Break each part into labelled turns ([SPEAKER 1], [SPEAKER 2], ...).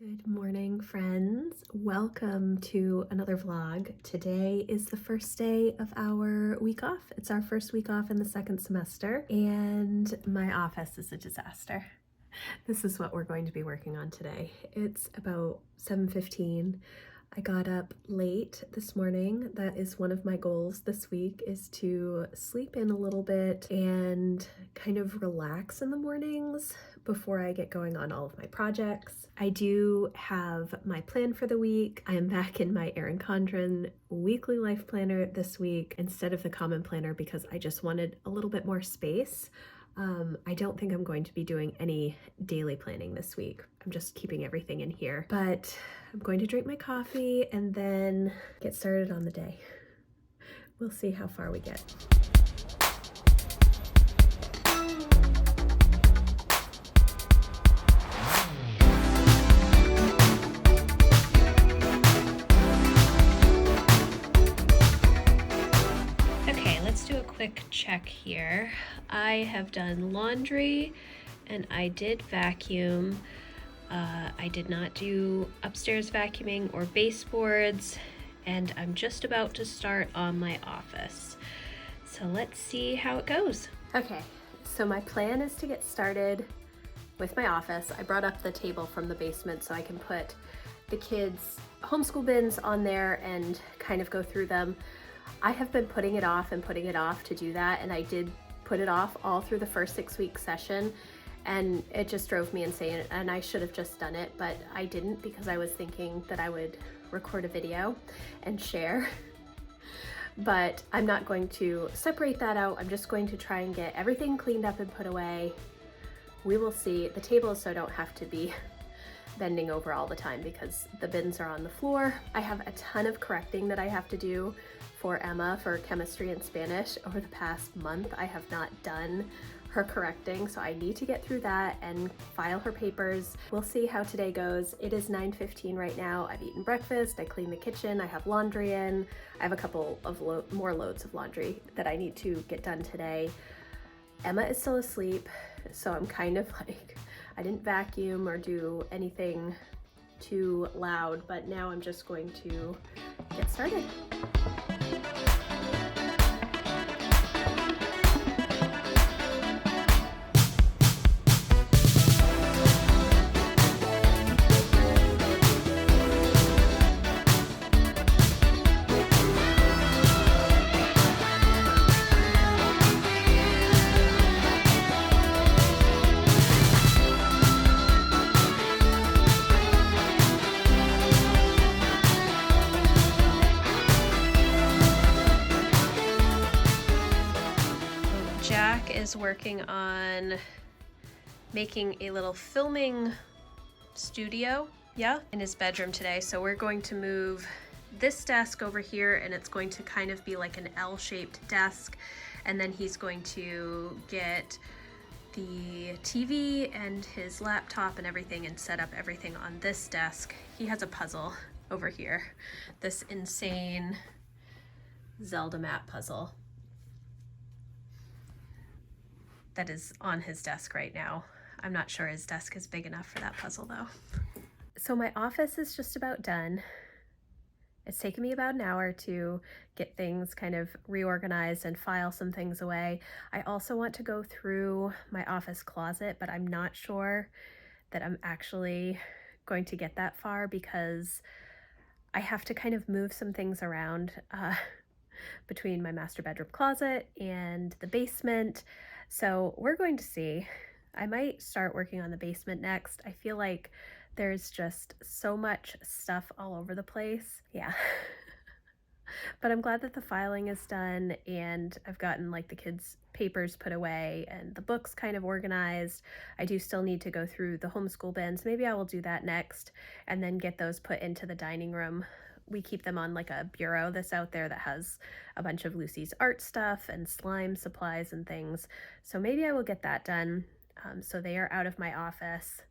[SPEAKER 1] Good morning, friends. Welcome to another vlog. Today is the first day of our week off. It's our first week off in the second semester, and my office is a disaster. This is what we're going to be working on today. It's about 7:15. I got up late this morning. That is one of my goals this week, is to sleep in a little bit and kind of relax in the mornings before I get going on all of my projects. I do have my plan for the week. I am back in my Erin Condren weekly life planner this week instead of the common planner because I just wanted a little bit more space. I don't think I'm going to be doing any daily planning this week. I'm just keeping everything in here, but I'm going to drink my coffee and then get started on the day. We'll see how far we get. Quick check here. I have done laundry and I did vacuum. I did not do upstairs vacuuming or baseboards, and I'm just about to start on my office. So let's see how it goes. Okay, so my plan is to get started with my office. I brought up the table from the basement so I can put the kids' homeschool bins on there and kind of go through them. I have been putting it off to do that, and I did put it off all through the first 6-week session, and it just drove me insane, and I should have just done it, but I didn't because I was thinking that I would record a video and share. But I'm not going to separate that out. I'm just going to try and get everything cleaned up and put away. We will see. The table so I don't have to be bending over all the time because the bins are on the floor. I have a ton of correcting that I have to do for Emma for chemistry and Spanish. Over the past month, I have not done her correcting, so I need to get through that and file her papers. We'll see how today goes. It is 9:15 right now. I've eaten breakfast, I cleaned the kitchen, I have laundry in. I have a couple of more loads of laundry that I need to get done today. Emma is still asleep, so I'm kind of like, I didn't vacuum or do anything too loud, but now I'm just going to get started. Is working on making a little filming studio, in his bedroom today. So we're going to move this desk over here, and it's going to kind of be like an L-shaped desk, and then he's going to get the TV and his laptop and everything and set up everything on this desk. He has a puzzle over here, this insane Zelda map puzzle that is on his desk right now. I'm not sure his desk is big enough for that puzzle though. So my office is just about done. It's taken me about an hour to get things kind of reorganized and file some things away. I also want to go through my office closet, but I'm not sure that I'm actually going to get that far because I have to kind of move some things around between my master bedroom closet and the basement. So we're going to see. I might start working on the basement next. I feel like there's just so much stuff all over the place. Yeah. But I'm glad that the filing is done and I've gotten like the kids' papers put away and the books kind of organized. I do still need to go through the homeschool bins. Maybe I will do that next and then get those put into the dining room. We keep them on like a bureau that's out there that has a bunch of Lucy's art stuff and slime supplies and things. So maybe I will get that done. So they are out of my office.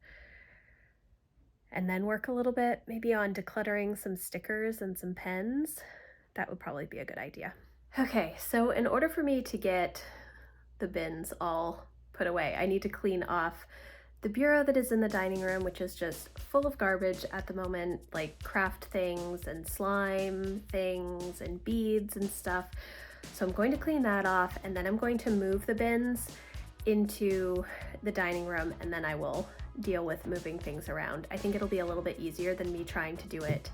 [SPEAKER 1] And then work a little bit maybe on decluttering some stickers and some pens. That would probably be a good idea. Okay, so in order for me to get the bins all put away, I need to clean off the bureau that is in the dining room, which is just full of garbage at the moment, like craft things and slime things and beads and stuff. So I'm going to clean that off, and then I'm going to move the bins into the dining room, and then I will deal with moving things around. I think it'll be a little bit easier than me trying to do it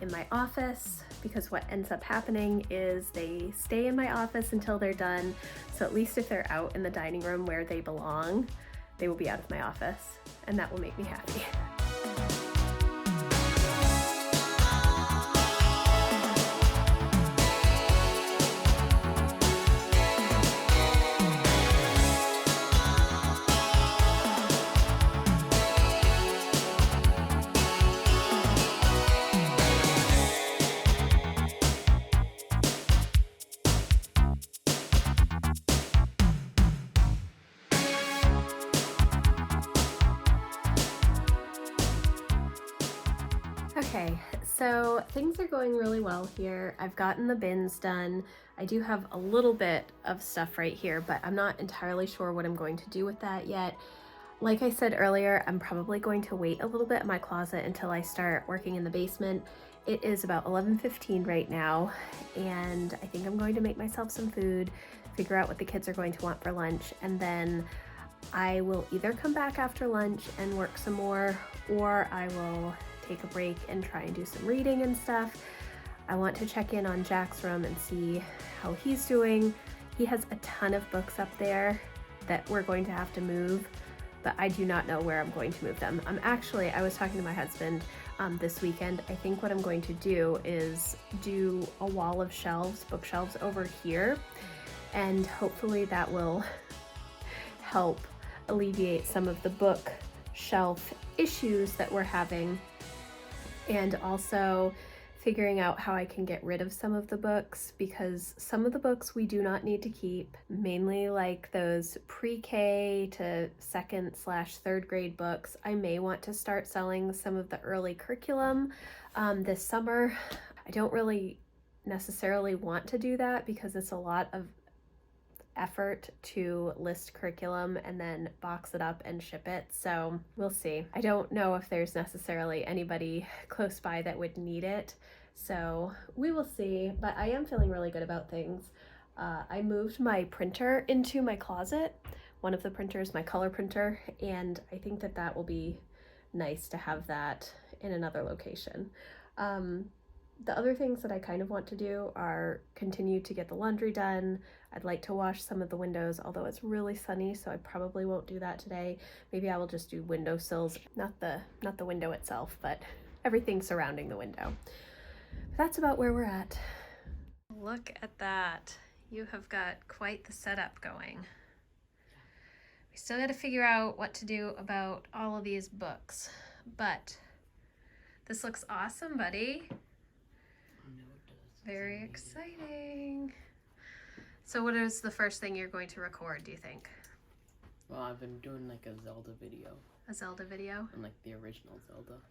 [SPEAKER 1] in my office, because what ends up happening is they stay in my office until they're done. So at least if they're out in the dining room where they belong, they will be out of my office, and that will make me happy. Okay, so things are going really well here. I've gotten the bins done. I do have a little bit of stuff right here, but I'm not entirely sure what I'm going to do with that yet. Like I said earlier, I'm probably going to wait a little bit in my closet until I start working in the basement. It is about 11:15 right now, and I think I'm going to make myself some food, figure out what the kids are going to want for lunch, and then I will either come back after lunch and work some more, or I will take a break and try and do some reading and stuff. I want to check in on Jack's room and see how he's doing. He has a ton of books up there that we're going to have to move, but I do not know where I'm going to move them. I was talking to my husband this weekend. I think what I'm going to do is do a wall of shelves, bookshelves over here, and hopefully that will help alleviate some of the bookshelf issues that we're having, and also figuring out how I can get rid of some of the books, because some of the books we do not need to keep, mainly like those pre-K to second/third grade books. I may want to start selling some of the early curriculum this summer. I don't really necessarily want to do that because it's a lot of effort to list curriculum and then box it up and ship it, so we'll see. I don't know if there's necessarily anybody close by that would need it, so we will see, but I am feeling really good about things. I moved my printer into my closet, one of the printers, my color printer, and I think that that will be nice to have that in another location. The other things that I kind of want to do are continue to get the laundry done. I'd like to wash some of the windows, although it's really sunny, so I probably won't do that today. Maybe I will just do windowsills, not the window itself, but everything surrounding the window. But that's about where we're at. Look at that. You have got quite the setup going. We still got to figure out what to do about all of these books, but this looks awesome, buddy. Very exciting. So what is the first thing you're going to record, do you think?
[SPEAKER 2] Well, I've been doing like a Zelda video.
[SPEAKER 1] A Zelda video?
[SPEAKER 2] And like the original Zelda.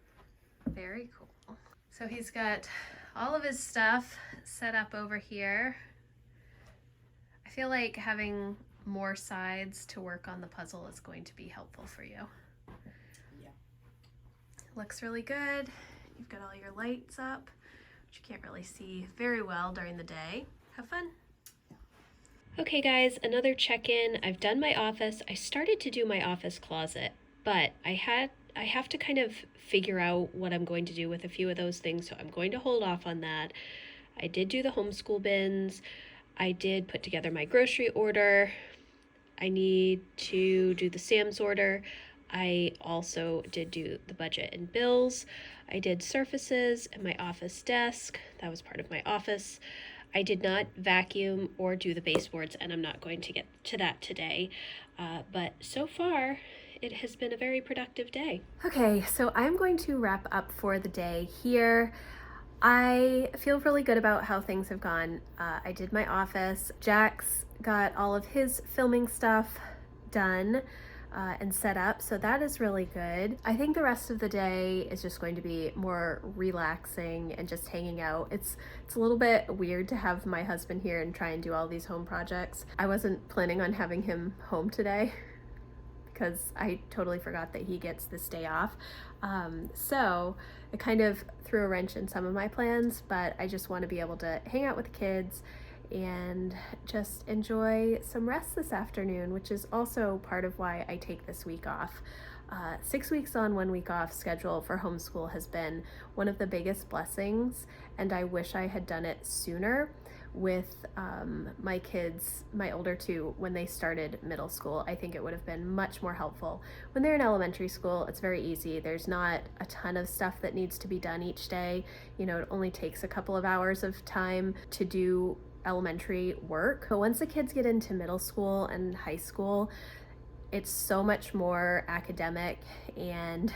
[SPEAKER 1] Very cool. So he's got all of his stuff set up over here. I feel like having more sides to work on the puzzle is going to be helpful for you.
[SPEAKER 2] Yeah.
[SPEAKER 1] Looks really good. You've got all your lights up, which you can't really see very well during the day. Have fun. Okay guys, another check-in. I've done my office. I started to do my office closet, but I have to kind of figure out what I'm going to do with a few of those things, so I'm going to hold off on that. I did do the homeschool bins. I did put together my grocery order. I need to do the Sam's order. I also did do the budget and bills. I did surfaces and my office desk. That was part of my office. I did not vacuum or do the baseboards, and I'm not going to get to that today. But so far, it has been a very productive day. Okay, so I'm going to wrap up for the day here. I feel really good about how things have gone. I did my office. Jack's got all of his filming stuff done and set up, so that is really good. I think the rest of the day is just going to be more relaxing and just hanging out. It's a little bit weird to have my husband here and try and do all these home projects. I wasn't planning on having him home today because I totally forgot that he gets this day off. So it kind of threw a wrench in some of my plans, but I just want to be able to hang out with the kids and just enjoy some rest this afternoon, which is also part of why I take this week off. 6 weeks on, 1 week off schedule for homeschool has been one of the biggest blessings, and I wish I had done it sooner with my kids, my older two, when they started middle school. I think it would have been much more helpful. When they're in elementary school, it's very easy. There's not a ton of stuff that needs to be done each day. You know, it only takes a couple of hours of time to do elementary work. But once the kids get into middle school and high school, it's so much more academic and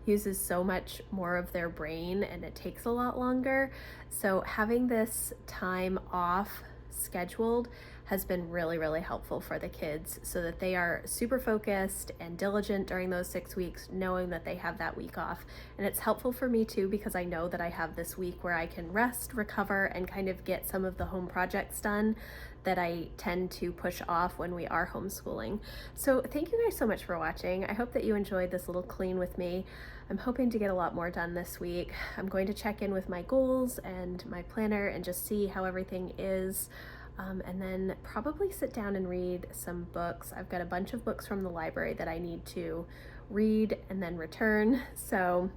[SPEAKER 1] uses so much more of their brain, and it takes a lot longer. So having this time off scheduled has been really, really helpful for the kids so that they are super focused and diligent during those 6 weeks, knowing that they have that week off. And it's helpful for me too, because I know that I have this week where I can rest, recover, and kind of get some of the home projects done that I tend to push off when we are homeschooling. So thank you guys so much for watching. I hope that you enjoyed this little clean with me. I'm hoping to get a lot more done this week. I'm going to check in with my goals and my planner and just see how everything is. And then probably sit down and read some books. I've got a bunch of books from the library that I need to read and then return. So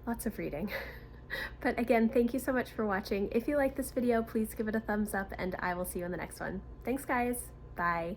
[SPEAKER 1] lots of reading. But again, thank you so much for watching. If you like this video, please give it a thumbs up, and I will see you in the next one. Thanks guys. Bye.